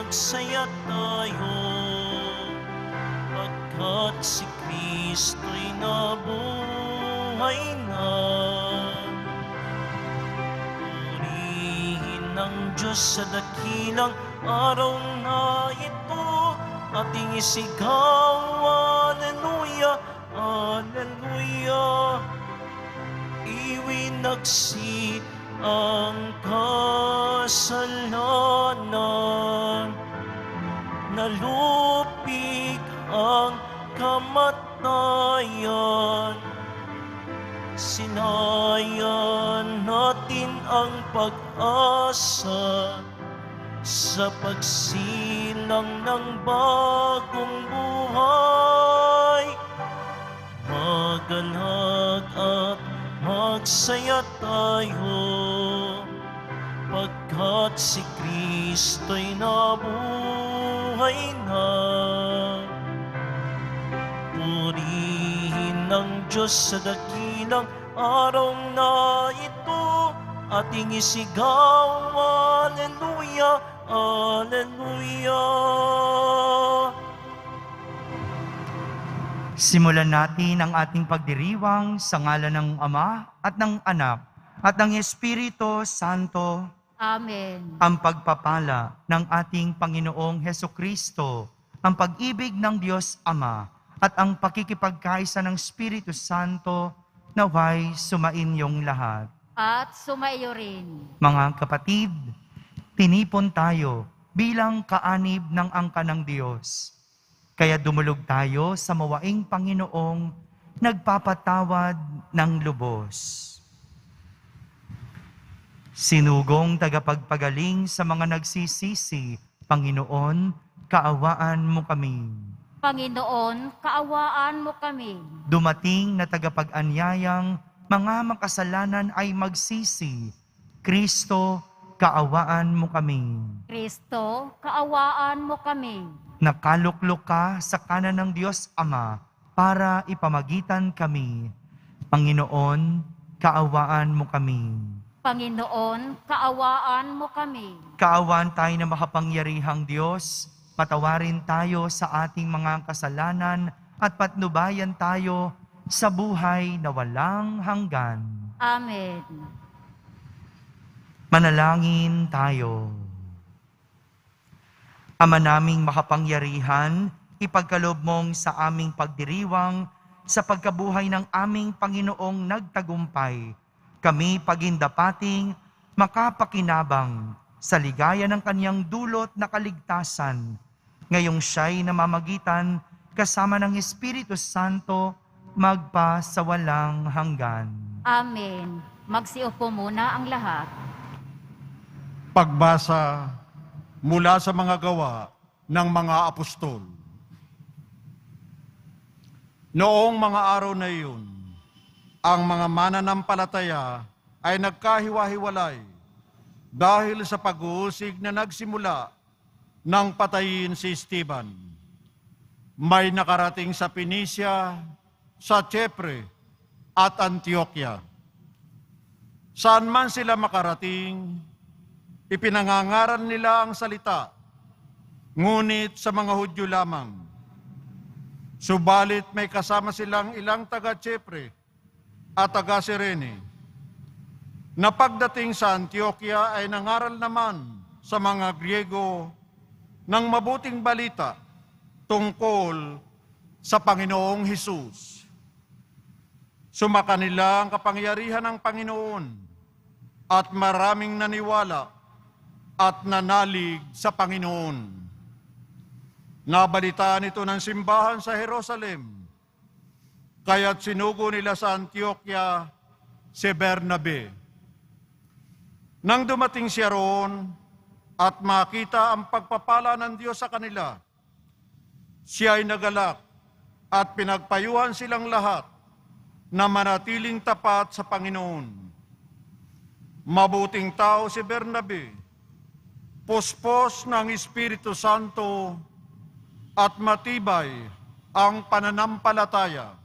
magsaya tayo, pagkat si Kristo'y nabuhay na. Purihin ng Diyos sa dakilang araw na ito, ating isigaw, Alleluia, Alleluia. Iwinagsi ang kasalanan, nalupig ang kamatayan. Sinayan natin ang pag-asa sa pagsilang ng bagong buhay. Magalak at magsaya tayo, pagkat si Kristo'y nabuhay na. Purihin ng Diyos sa dakilang araw na ito, ating isigaw, Alleluia, Alleluia. Simulan natin ang ating pagdiriwang sa ngalan ng Ama at ng Anak at ng Espiritu Santo. Amen. Ang pagpapala ng ating Panginoong Hesukristo, ang pag-ibig ng Diyos Ama at ang pakikipagkaisa ng Espiritu Santo naway sumainyong lahat. At sumaiyo rin. Mga kapatid, tinipon tayo bilang kaanib ng angka ng Diyos. Kaya dumulog tayo sa mawaing Panginoong nagpapatawad ng lubos. Sinugong tagapagpagaling sa mga nagsisisi, Panginoon, kaawaan mo kami. Panginoon, kaawaan mo kami. Dumating na tagapag-anyayang mga makasalanan ay magsisi. Kristo, kaawaan mo kami. Kristo, kaawaan mo kami. Nakaluklok ka sa kanan ng Diyos Ama para ipamagitan kami. Panginoon, kaawaan mo kami. Panginoon, kaawaan mo kami. Kaawaan tayo na makapangyarihang Diyos, patawarin tayo sa ating mga kasalanan at patnubayan tayo sa buhay na walang hanggan. Amen. Manalangin tayo. Ama naming makapangyarihan, ipagkaloob mong sa aming pagdiriwang sa pagkabuhay ng aming Panginoong nagtagumpay, kami pagindapating makapakinabang sa ligaya ng kanyang dulot na kaligtasan. Ngayong siya'y namamagitan kasama ng Espiritu Santo magpa sa walang hanggan. Amen. Magsiupo muna ang lahat. Pagbasa mula sa mga gawa ng mga apostol. Noong mga araw na iyon, ang mga mananampalataya ay nagkahiwa-hiwalay dahil sa pag-uusig na nagsimula nang patayin si Esteban. May nakarating sa Phoenicia, sa Chipre at Antioquia. Saan man sila makarating, ipinangangaral nila ang salita, ngunit sa mga Hudyo lamang. Subalit may kasama silang ilang taga-Chipre at taga-Sirene, na pagdating sa Antioquia ay nangaral naman sa mga Griego ng mabuting balita tungkol sa Panginoong Hesus. Sumakanila ang kapangyarihan ng Panginoon at maraming naniwala at nanalig sa Panginoon. Nabalitaan ito ng simbahan sa Jerusalem, kaya't sinugo nila sa Antioquia si Bernabe. Nang dumating siya roon at makita ang pagpapala ng Diyos sa kanila, siya ay nagalak at pinagpayuhan silang lahat na manatiling tapat sa Panginoon. Mabuting tao si Bernabe, puspos ng Espiritu Santo at matibay ang pananampalataya.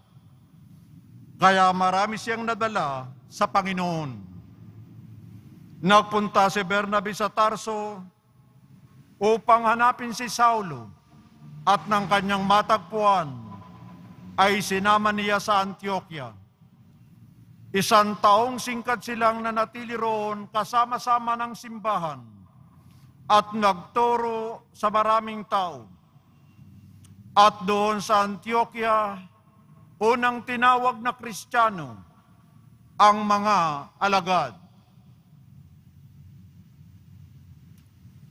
Kaya marami siyang nadala sa Panginoon. Nagpunta si Bernabe sa Tarso upang hanapin si Saulo at ng kanyang matagpuan ay sinama niya sa Antioquia. 1 taong singkat silang nanatili roon kasama-sama ng simbahan at nagturo sa maraming tao. At doon sa Antioquia, unang tinawag na Kristiyano ang mga alagad.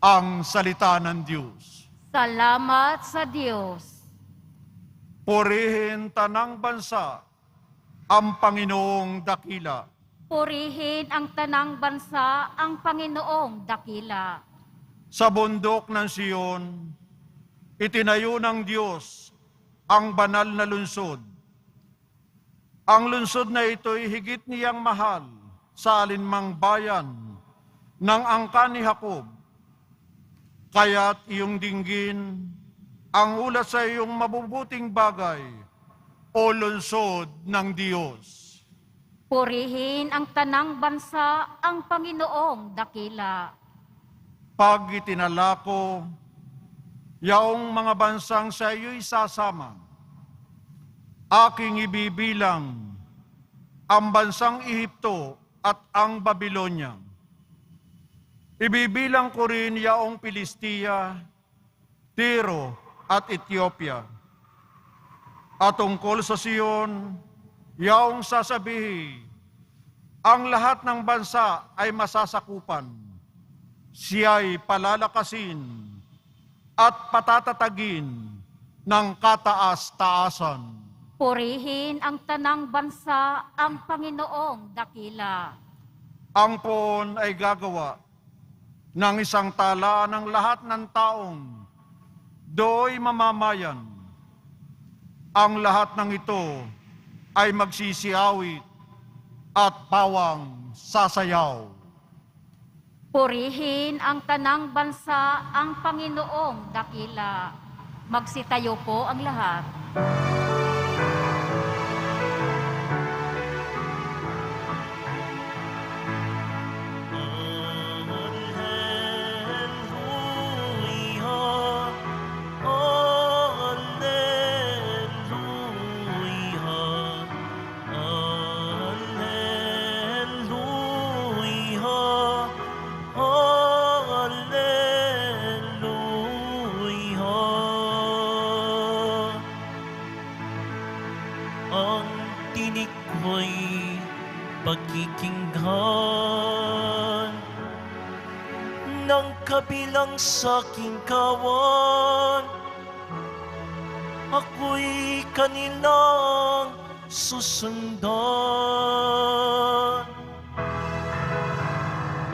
Ang salita ng Diyos. Salamat sa Diyos. Purihin tanang bansa ang Panginoong dakila. Purihin ang tanang bansa ang Panginoong dakila. Sa bundok ng Siyon, itinayo ng Diyos ang banal na lungsod. Ang lungsod na ito'y higit niyang mahal sa alinmang bayan ng angkan ni Jacob. Kaya't iyong dinggin ang ulat sa iyong mabubuting bagay, o lungsod ng Diyos. Purihin ang tanang bansa ang Panginoong dakila. Pag itinala ko, yaong mga bansang sa iyo'y sasama, aking ibibilang ang bansang Ehipto at ang Babylonia. Ibibilang ko rin yaong Pilistia, Tiro at Ethiopia. At tungkol sa Siyon, yaong sasabihin, ang lahat ng bansa ay masasakupan. Siya'y palalakasin at patatatagin ng kataas-taasan. Purihin ang tanang bansa ang Panginoong dakila. Ang poon ay gagawa ng isang tala ng lahat ng taong do'y mamamayan. Ang lahat ng ito ay magsisiawit at pawang sasayaw. Purihin ang tanang bansa ang Panginoong dakila. Magsitayo po ang lahat. Ang tinig ko'y pagkikinggan ng kabilang saking kawan. Ako'y kanilang susundan.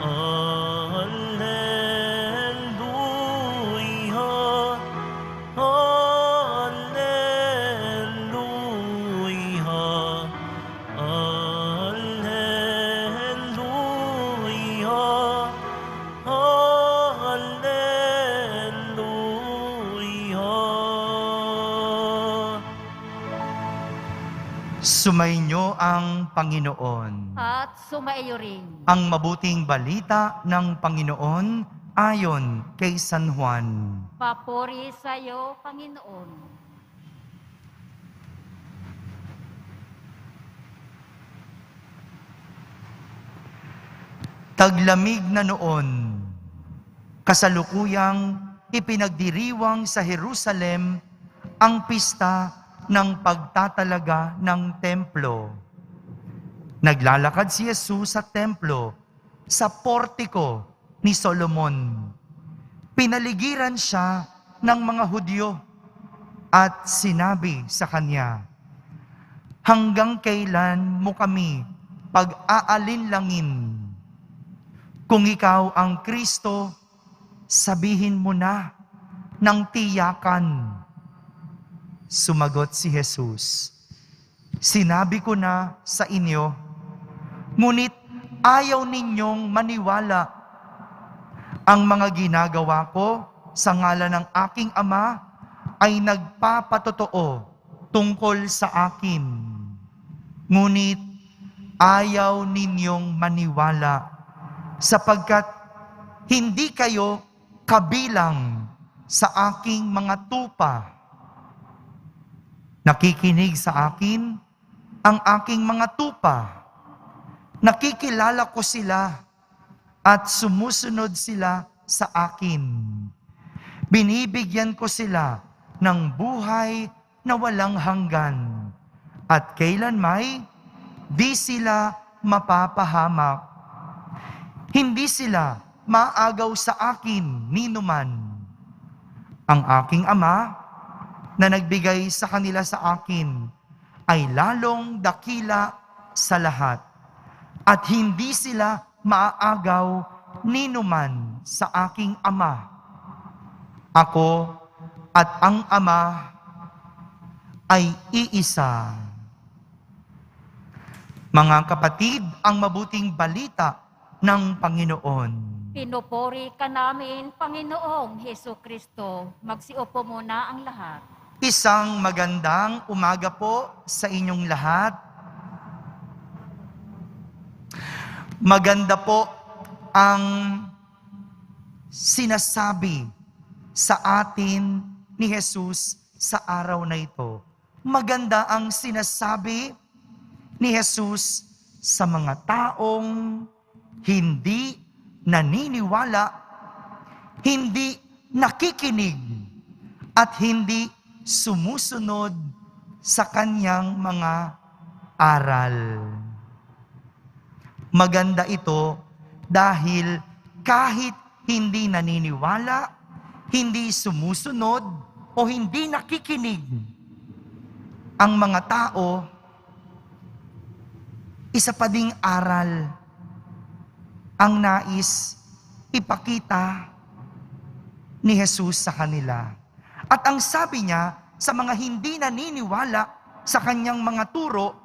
Alleluia, alleluia, alleluia, alleluia. Sumainyo ang Panginoon. At sumaiyo rin. Ang mabuting balita ng Panginoon ayon kay San Juan. Papuri sa iyo, Panginoon. Taglamig na noon, kasalukuyang ipinagdiriwang sa Jerusalem ang pista ng pagtatalaga ng templo. Naglalakad si Jesus sa templo, sa portiko ni Solomon. Pinaligiran siya ng mga Hudyo at sinabi sa kanya, "Hanggang kailan mo kami pag-aalinlangin? Kung ikaw ang Kristo, sabihin mo na ng tiyakan." Sumagot si Jesus, "Sinabi ko na sa inyo, ngunit ayaw ninyong maniwala. Ang mga ginagawa ko sa ngalan ng aking Ama ay nagpapatotoo tungkol sa akin. Ngunit ayaw ninyong maniwala sapagkat hindi kayo kabilang sa aking mga tupa. Nakikinig sa akin ang aking mga tupa. Nakikilala ko sila at sumusunod sila sa akin. Binibigyan ko sila ng buhay na walang hanggan at kailanmay di sila mapapahamak. Hindi sila maagaw sa akin ninuman. Ang aking Ama na nagbigay sa kanila sa akin ay lalong dakila sa lahat at hindi sila maaagaw ninuman sa aking Ama. Ako at ang Ama ay iisa. Mga kapatid, ang mabuting balita ng Panginoon. Pinupuri ka namin, Panginoong Hesukristo. Magsiupo muna ang lahat. Isang magandang umaga po sa inyong lahat. Maganda po ang sinasabi sa atin ni Jesus sa araw na ito. Maganda ang sinasabi ni Jesus sa mga taong hindi naniniwala, hindi nakikinig, at hindi sumusunod sa kanyang mga aral. Maganda ito dahil kahit hindi naniniwala, hindi sumusunod, o hindi nakikinig ang mga tao, isa pa ding aral ang nais ipakita ni Jesus sa kanila. At ang sabi niya sa mga hindi naniniwala sa kanyang mga turo,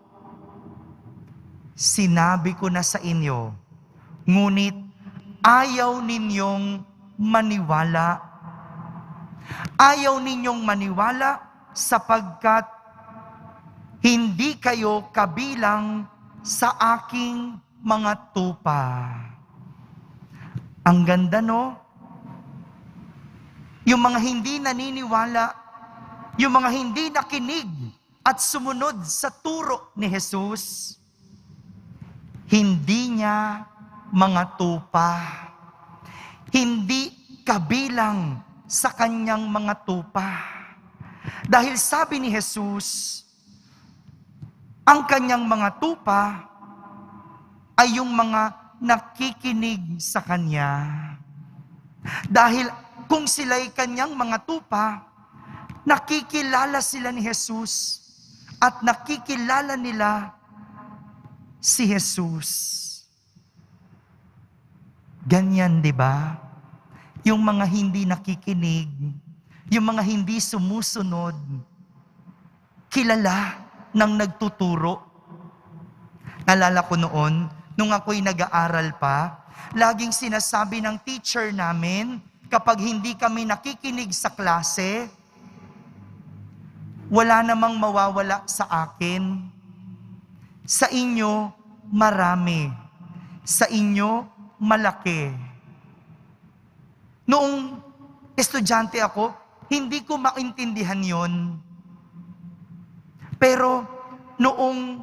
sinabi ko na sa inyo, ngunit ayaw ninyong maniwala. Ayaw ninyong maniwala sapagkat hindi kayo kabilang sa aking mga tupa. Ang ganda, no? Yung mga hindi naniniwala, yung mga hindi nakinig at sumunod sa turo ni Jesus, hindi niya mga tupa. Hindi kabilang sa kanyang mga tupa. Dahil sabi ni Jesus, ang kanyang mga tupa ay yung mga nakikinig sa kanya. Dahil kung sila'y kanyang mga tupa, nakikilala sila ni Jesus at nakikilala nila si Jesus. Ganyan, di ba? Yung mga hindi nakikinig, yung mga hindi sumusunod, kilala ng nagtuturo. Nalala ko noon, nung ako'y nag-aaral pa, laging sinasabi ng teacher namin, kapag hindi kami nakikinig sa klase, wala namang mawawala sa akin. Sa inyo, marami. Sa inyo, malaki. Noong estudyante ako, hindi ko maintindihan yon. Pero noong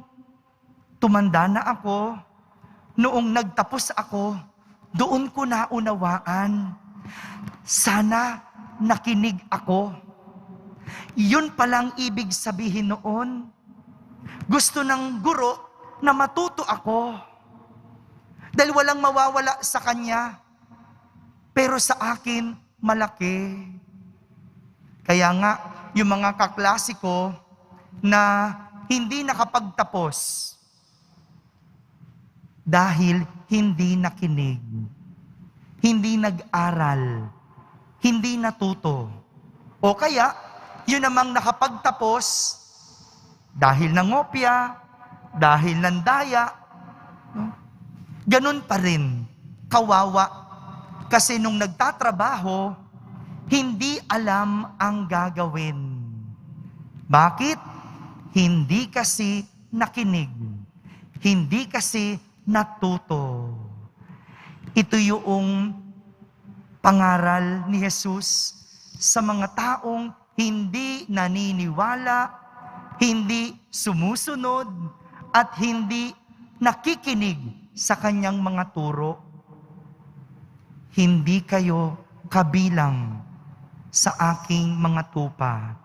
tumanda na ako, noong nagtapos ako, doon ko naunawaan. Sana nakinig ako. Yun palang ibig sabihin noon. Gusto ng guro na matuto ako. Dahil walang mawawala sa kanya. Pero sa akin, malaki. Kaya nga, yung mga kaklase ko na hindi nakapagtapos dahil hindi nakinig, hindi nag-aral, hindi natuto. O kaya, yun namang nakapagtapos dahil nangopya, dahil nandaya, ganun pa rin, kawawa. Kasi nung nagtatrabaho, hindi alam ang gagawin. Bakit? Hindi kasi nakinig. Hindi kasi natuto. Ito yung pangaral ni Jesus sa mga taong hindi naniniwala, hindi sumusunod, at hindi nakikinig sa kanyang mga turo. Hindi kayo kabilang sa aking mga tupa.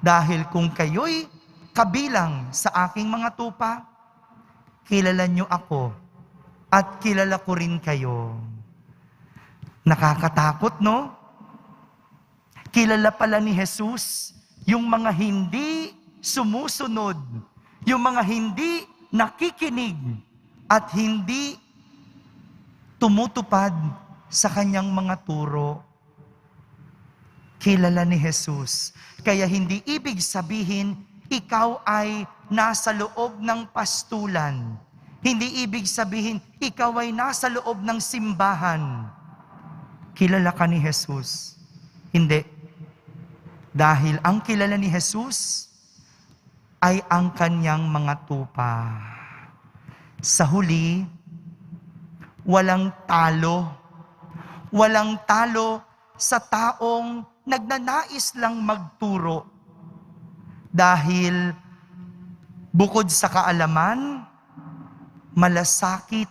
Dahil kung kayo'y kabilang sa aking mga tupa, kilala nyo ako at kilala ko rin kayo. Nakakatakot, no? Kilala pala ni Jesus yung mga hindi sumusunod, yung mga hindi nakikinig at hindi tumutupad sa kanyang mga turo. Kilala ni Jesus. Kaya hindi ibig sabihin ikaw ay nasa loob ng pastulan. Hindi ibig sabihin ikaw ay nasa loob ng simbahan. Kilala ka ni Jesus. Hindi. Dahil ang kilala ni Jesus ay ang kanyang mga tupa. Sa huli, walang talo. Walang talo sa taong nagnanais lang magturo. Dahil bukod sa kaalaman, malasakit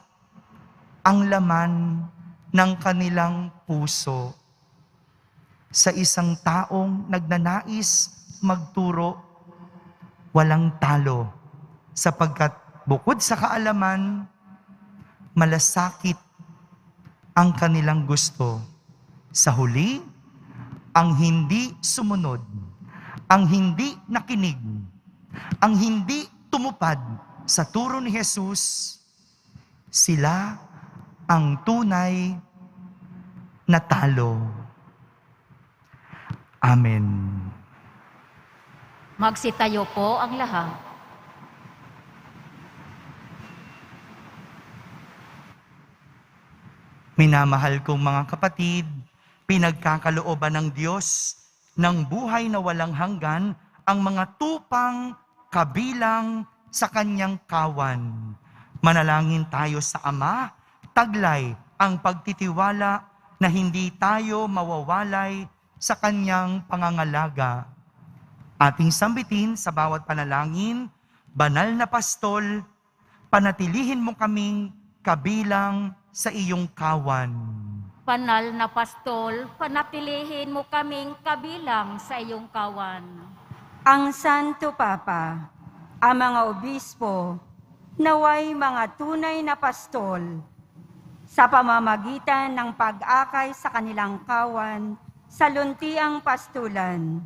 ang laman ng kanilang puso. Sa isang taong nagnanais magturo, walang talo, sapagkat bukod sa kaalaman, malasakit ang kanilang gusto. Sa huli, ang hindi sumunod, ang hindi nakinig, ang hindi tumupad sa turo ni Jesus, sila ang tunay na talo. Amen. Magsitayo po ang lahat. Minamahal kong mga kapatid, pinagkakalooban ng Diyos ng buhay na walang hanggan ang mga tupang kabilang sa kanyang kawan. Manalangin tayo sa Ama, taglay ang pagtitiwala na hindi tayo mawawalay sa kanyang pangangalaga. Ating sambitin sa bawat panalangin, Banal na Pastol, panatilihin mo kaming kabilang sa iyong kawan. Banal na Pastol, panatilihin mo kaming kabilang sa iyong kawan. Ang Santo Papa, ang mga obispo, naway mga tunay na pastol sa pamamagitan ng pag-akay sa kanilang kawan sa luntiang pastulan.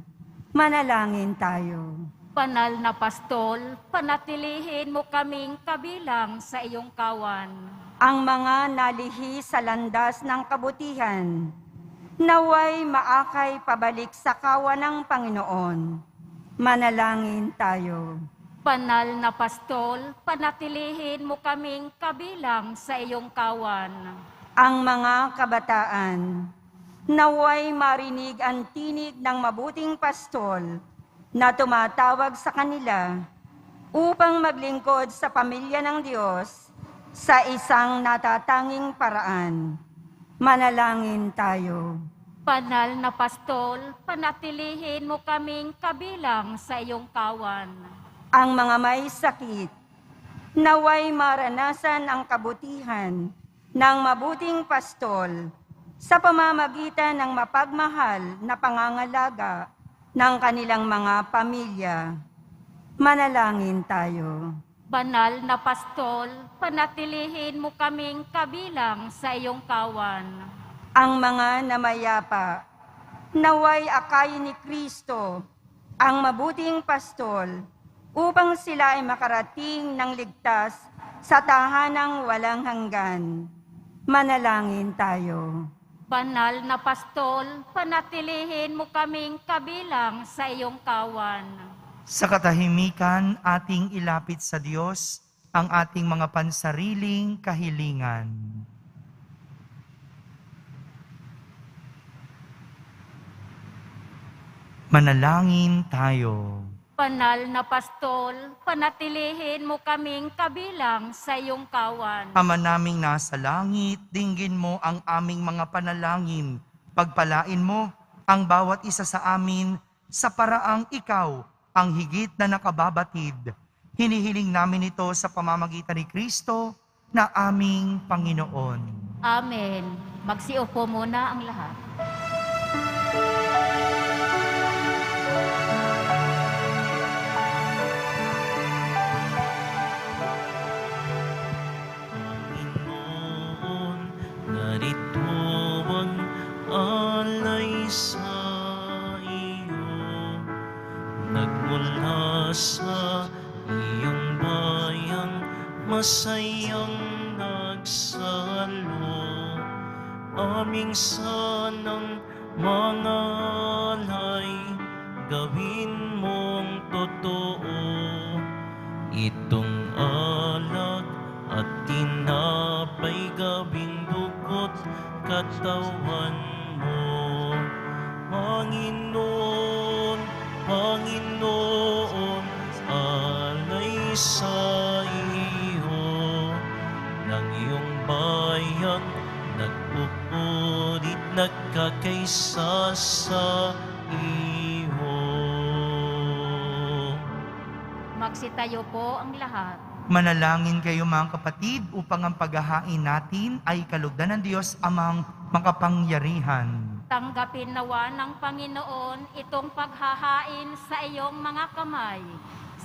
Manalangin tayo. Banal na Pastol, panatilihin mo kaming kabilang sa iyong kawan. Ang mga nalihi sa landas ng kabutihan, naway maakay pabalik sa kawan ng Panginoon. Manalangin tayo. Banal na Pastol, panatilihin mo kaming kabilang sa iyong kawan. Ang mga kabataan, naway marinig ang tinig ng mabuting pastol na tumatawag sa kanila upang maglingkod sa pamilya ng Diyos sa isang natatanging paraan. Manalangin tayo. Banal na Pastol, panatilihin mo kaming kabilang sa iyong kawan. Ang mga may sakit, naway maranasan ang kabutihan ng mabuting pastol sa pamamagitan ng mapagmahal na pangangalaga ng kanilang mga pamilya. Manalangin tayo. Banal na Pastol, panatilihin mo kaming kabilang sa iyong kawan. Ang mga namayapa, naway akayin ni Kristo, ang mabuting pastol, upang sila ay makarating ng ligtas sa tahanang walang hanggan. Manalangin tayo. Banal na Pastol, panatilihin mo kaming kabilang sa iyong kawan. Sa katahimikan, ating ilapit sa Diyos ang ating mga pansariling kahilingan. Manalangin tayo. Banal na Pastol, panatilihin mo kaming kabilang sa iyong kawan. Ama naming nasa langit, dinggin mo ang aming mga panalangin Pagpalain mo ang bawat isa sa amin sa paraang ikaw ang higit na nakababatid. Hinihiling namin ito sa pamamagitan ni Kristo na aming Panginoon. Amen. Magsiupo muna ang lahat. Panginoon, narito ang alay sa iyo. Nagmula sa iyong bayan, masayang nagsalo. Aming sanang mga alay, gawin mong totoo. Itong alak at tinapay, gawing dugo't katawan mo. Panginoon, Panginoon, alay sa iyo ng iyong bayan, nagpupulit, nagkakaisa sa iyo. Magsitayo po ang lahat. Manalangin kayo mga kapatid upang ang paghahain natin ay kalugdan ng Diyos amang makapangyarihan. Tanggapin nawa ng Panginoon itong paghahain sa iyong mga kamay,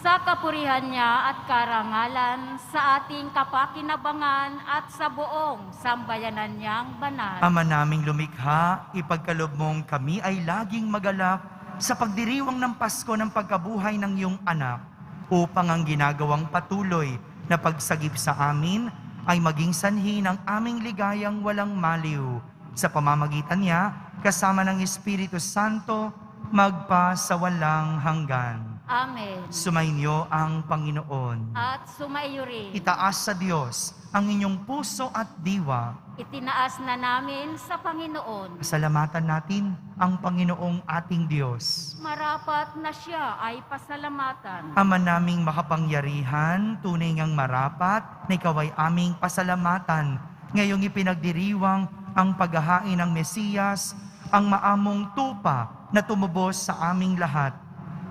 sa kapurihan niya at karangalan, sa ating kapakinabangan at sa buong sambayanan niyang banal. Ama naming lumikha, ipagkalob mong kami ay laging magalak sa pagdiriwang ng Pasko ng pagkabuhay ng iyong anak, upang ang ginagawang patuloy na pagsagip sa amin ay maging sanhi ng aming ligayang walang maliw. Sa pamamagitan niya, kasama ng Espiritu Santo, magpa sa walang hanggan. Amen. Sumainyo ang Panginoon. At sumaiyo rin. Itaas sa Diyos ang inyong puso at diwa. Itinaas na namin sa Panginoon. Pasalamatan natin ang Panginoong ating Diyos. Marapat na siya ay pasalamatan. Ama naming makapangyarihan, tunay ngang marapat na ikaw ay aming pasalamatan. Ngayong ipinagdiriwang ang paghahain ng Mesiyas, ang maamong tupa na tumubos sa aming lahat.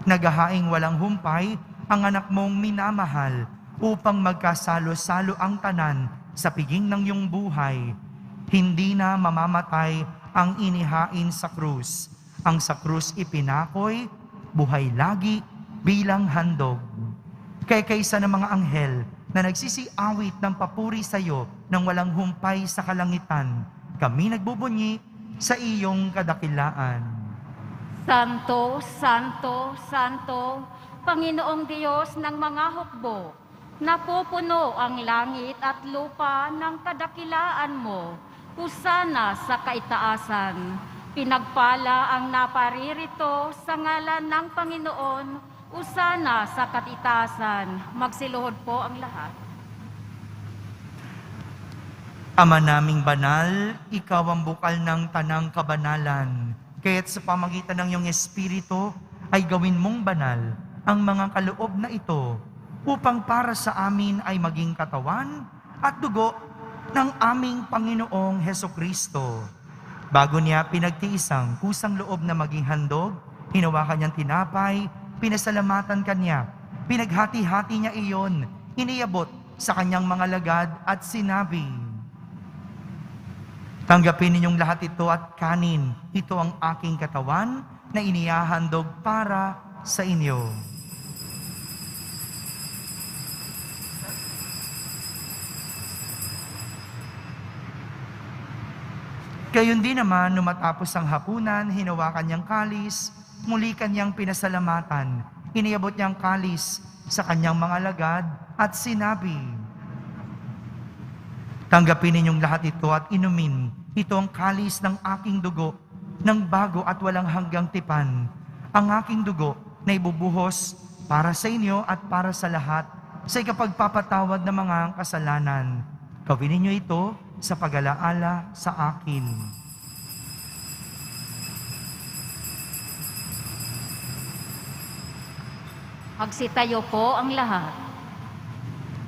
Naghahaing walang humpay ang anak mong minamahal upang magkasalo-salo ang tanan sa piging ng iyong buhay. Hindi na mamamatay ang inihain sa krus. Ang sa krus ipinakoy, buhay lagi bilang handog. Kaya kaysa ng mga anghel na nagsisiawit ng papuri sa iyo ng walang humpay sa kalangitan, kami nagbubunyi sa iyong kadakilaan. Santo, Santo, Santo, Panginoong Diyos ng mga hukbo, napupuno ang langit at lupa ng kadakilaan mo. Husana sa kaitaasan. Pinagpala ang naparirito sa ngalan ng Panginoon. Husana sa kaitaasan. Magsiluhod po ang lahat. Ama naming banal, ikaw ang bukal ng tanang kabanalan. Kaya't sa pamagitan ng iyong Espiritu ay gawin mong banal ang mga kaloob na ito upang para sa amin ay maging katawan at dugo ng aming Panginoong Hesukristo. Bago niya pinagtiisang kusang loob na maging handog, hinawakan niyang tinapay, pinasalamatan kanya, pinaghati-hati niya iyon, iniabot sa kanyang mga lagad at sinabi, "Tanggapin ninyong lahat ito at kanin. Ito ang aking katawan na inihahandog para sa inyo." Gayon din naman, nung matapos ang hapunan, hinawakan niyang kalis, muli kanyang pinasalamatan. Iniabot niyang kalis sa kanyang mga lagad at sinabi, "Tanggapin ninyong lahat ito at inumin. Ito ang kalis ng aking dugo, ng bago at walang hanggang tipan. Ang aking dugo na ibubuhos para sa inyo at para sa lahat sa ikapagpapatawad ng mga kasalanan. Gawin ninyo ito sa pag-alaala sa akin." Magsitayo po ang lahat.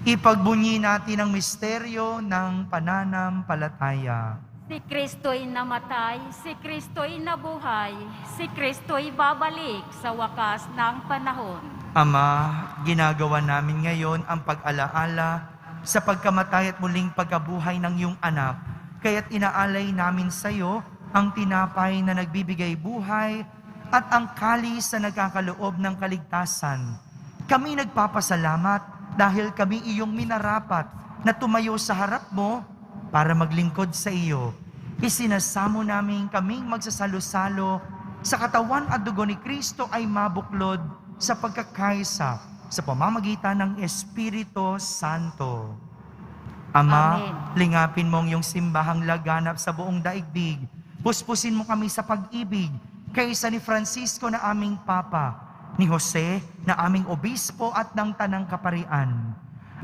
Ipagbunyi natin ang misteryo ng pananampalataya. Si Kristo'y namatay, si Kristo'y nabuhay, si Kristo'y babalik sa wakas ng panahon. Ama, ginagawa namin ngayon ang pag-alaala sa pagkamatay at muling pagkabuhay ng iyong anak. Kaya't inaalay namin sa iyo ang tinapay na nagbibigay buhay at ang kalis na nagkakaloob ng kaligtasan. Kami nagpapasalamat dahil kami iyong minarapat na tumayo sa harap mo para maglingkod sa iyo. Isinasamo namin kaming magsasalo-salo sa katawan at dugo ni Kristo ay mabuklod sa pagkakaisa sa pamamagitan ng Espiritu Santo. Ama, Amen. lingapin mo ang iyong simbahang laganap sa buong daigdig. Puspusin mo kami sa pag-ibig kaysa ni Francisco na aming Papa, ni Jose na aming Obispo at ng Tanang Kaparian.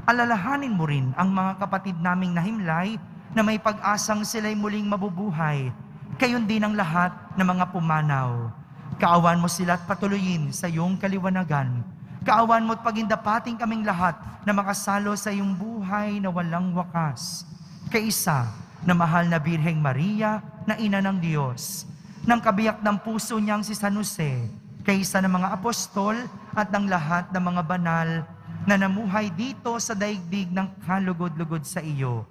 Alalahanin mo rin ang mga kapatid naming nahimlay na may pag-asang sila'y muling mabubuhay. Kayon din ang lahat ng mga pumanaw. Kaawan mo sila at patuloyin sa iyong kaliwanagan. Kaawan mo at pagindapating kaming lahat na makasalo sa iyong buhay na walang wakas. Kaisa na mahal na Birheng Maria na Ina ng Diyos, ng kabiyak ng puso niyang si San Jose, kaisa ng mga apostol at ng lahat ng mga banal na namuhay dito sa daigdig ng kalugod-lugod sa iyo.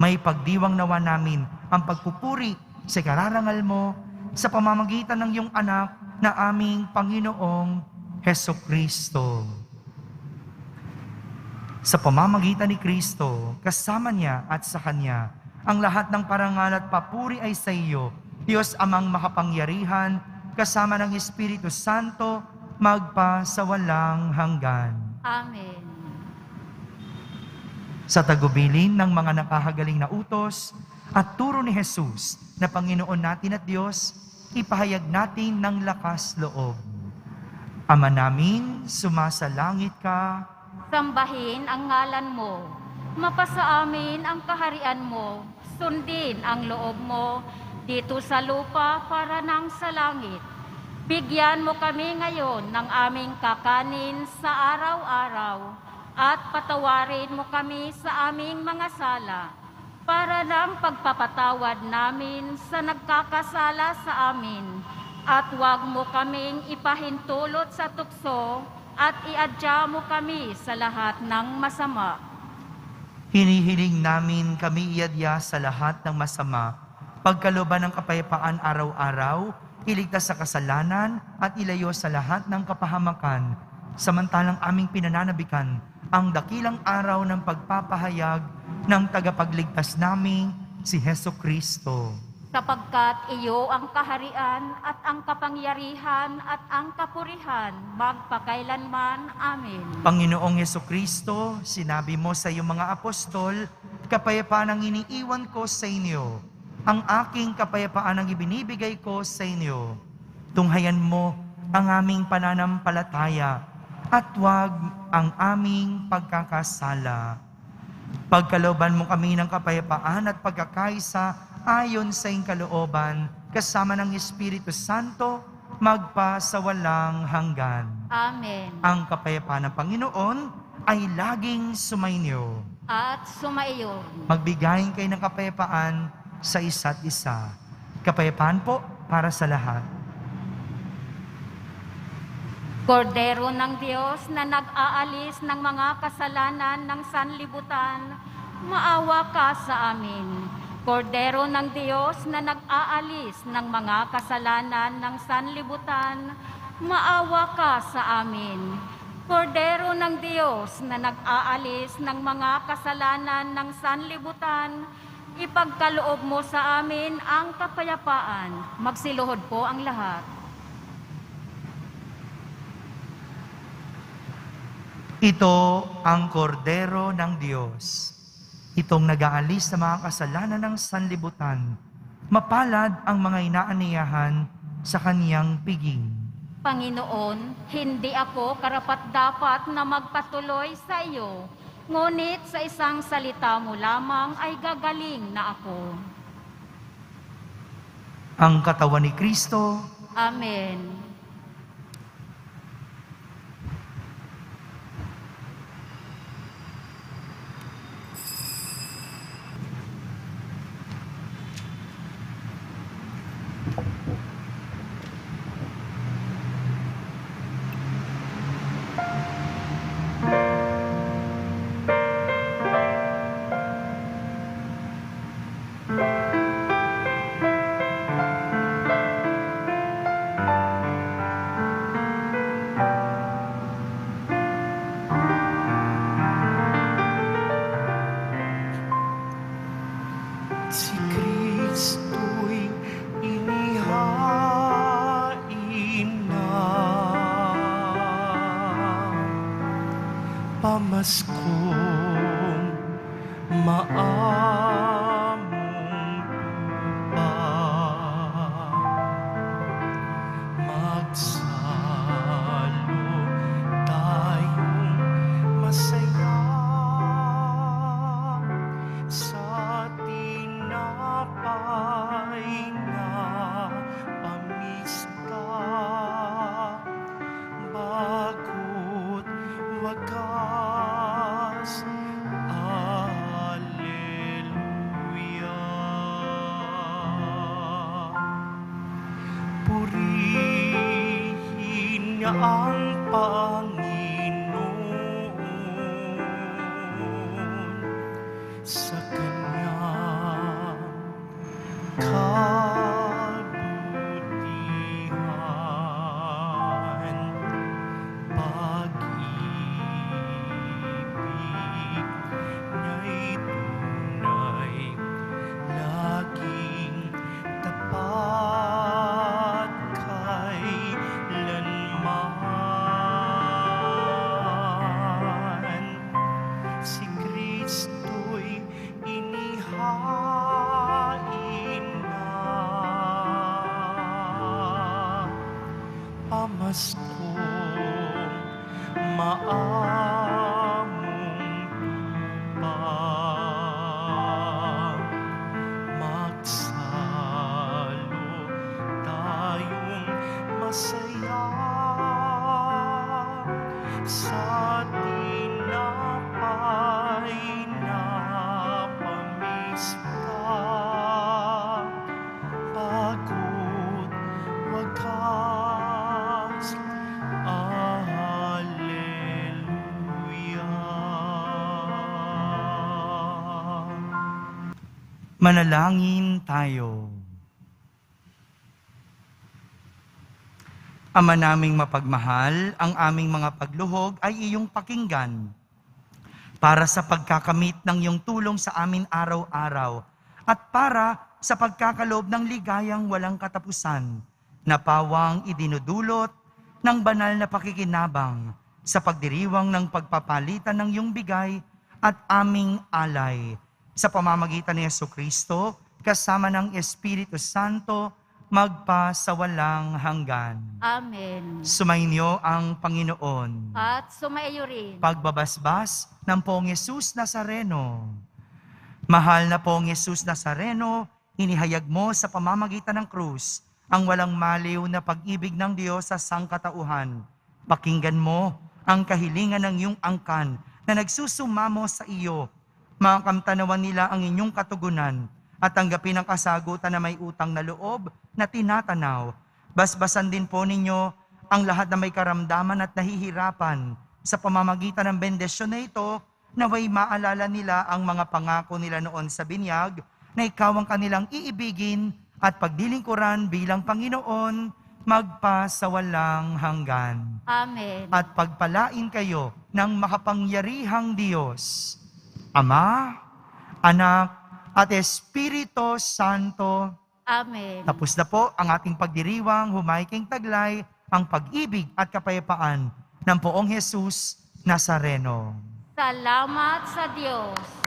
May pagdiwang nawa namin ang pagpupuri sa kararangal mo sa pamamagitan ng iyong anak na aming Panginoong Hesukristo. Sa pamamagitan ni Kristo, kasama niya at sa Kanya, ang lahat ng parangal at papuri ay sa iyo, Diyos Amang makapangyarihan, kasama ng Espiritu Santo, magpa sa walang hanggan. Amen. Sa tagubilin ng mga nakahagaling na utos at turo ni Jesus na Panginoon natin at Diyos, ipahayag natin ng lakas loob. Ama namin, sumasalangit ka. Sambahin ang ngalan mo. Mapasa amin ang kaharian mo. Sundin ang loob mo dito sa lupa para nang sa langit. Bigyan mo kami ngayon ng aming kakanin sa araw-araw at patawarin mo kami sa aming mga sala para ng pagpapatawad namin sa nagkakasala sa amin. At huwag mo kaming ipahintulot sa tukso at iadya mo kami sa lahat ng masama. Hinihiling namin kami iadya sa lahat ng masama, pagkalooban ng kapayapaan araw-araw, iligtas sa kasalanan at ilayo sa lahat ng kapahamakan, samantalang aming pinananabikan ang dakilang araw ng pagpapahayag ng tagapagligtas naming si Hesukristo. Sapagkat iyo ang kaharian at ang kapangyarihan at ang kapurihan magpakailanman. Amen. Panginoong Hesukristo, sinabi mo sa iyong mga apostol, kapayapaan ang iniiwan ko sa inyo. Ang aking kapayapaan ang ibinibigay ko sa inyo. Tunghayan mo ang aming pananampalataya at huwag ang aming pagkakasala. Pagkalooban mo kami ng kapayapaan at pagkakaisa ayon sa iyong kalooban, kasama ng Espiritu Santo, magpa sa walang hanggan. Amen. Ang kapayapaan ng Panginoon ay laging sumainyo. At sumaiyon. Magbigayin kayo ng kapayapaan sa isa't isa. Kapayapaan po para sa lahat. Kordero ng Diyos na nag-aalis ng mga kasalanan ng sanlibutan, maawa ka sa amin. Kordero ng Diyos na nag-aalis ng mga kasalanan ng sanlibutan, maawa ka sa amin. Kordero ng Diyos na nag-aalis ng mga kasalanan ng sanlibutan, ipagkaloob mo sa amin ang kapayapaan. Magsiluhod po ang lahat. Ito ang kordero ng Diyos. Itong nag-aalis sa mga kasalanan ng sanlibutan. Mapalad ang mga inaaniyahan sa kaniyang piging. Panginoon, hindi ako karapat-dapat na magpatuloy sa iyo, ngunit sa isang salita mo lamang ay gagaling na ako. Ang katawan ni Kristo, Amen. pamaskong maamong pa. Magsalo tayong masaya sa tinapay na pamista. Bago't wakas, Alleluia. Purihin niya ang Panginoon sa kanyang kabutihan. Pag-ibig niya'y tunay, laging tapat kailanman. Si Kristo'y inihain na pamaskong maamong tupa. Magsalo tayong masaya sa tinapay na pamista. Bago't wakas, Alleluia. Manalangin tayo. Ama naming mapagmahal, ang aming mga pagluhog ay iyong pakinggan para sa pagkakamit ng iyong tulong sa amin araw-araw at para sa pagkakaloob ng ligayang walang katapusan na pawang idinudulot ng banal na pakikinabang sa pagdiriwang ng pagpapalitan ng iyong bigay at aming alay. Sa pamamagitan ni Jesucristo, kasama ng Espiritu Santo, magpa sa walang hanggan. Amen. Sumainyo ang Panginoon. At sumaiyo rin. Pagbabasbas ng Poong Yesus Nazareno. Mahal na Poong Yesus Nazareno, inihayag mo sa pamamagitan ng krus ang walang maliw na pag-ibig ng Diyos sa sangkatauhan. Pakinggan mo ang kahilingan ng iyong angkan na nagsusumamo sa iyo. Makamtanawan nila ang inyong katugunan at tanggapin ang kasagutan na may utang na loob na tinatanaw. Basbasan din po ninyo ang lahat na may karamdaman at nahihirapan sa pamamagitan ng bendisyon na ito, naway maalala nila ang mga pangako nila noon sa binyag na ikaw ang kanilang iibigin at pagdilingkuran bilang Panginoon magpa sa walang hanggan. Amen. At pagpalain kayo ng makapangyarihang Diyos, Ama, Anak, at Espiritu Santo. Amen. Tapos na po ang ating pagdiriwang, humaiking taglay, ang pag-ibig at kapayapaan ng Poong Jesus Nazareno. Salamat sa Diyos.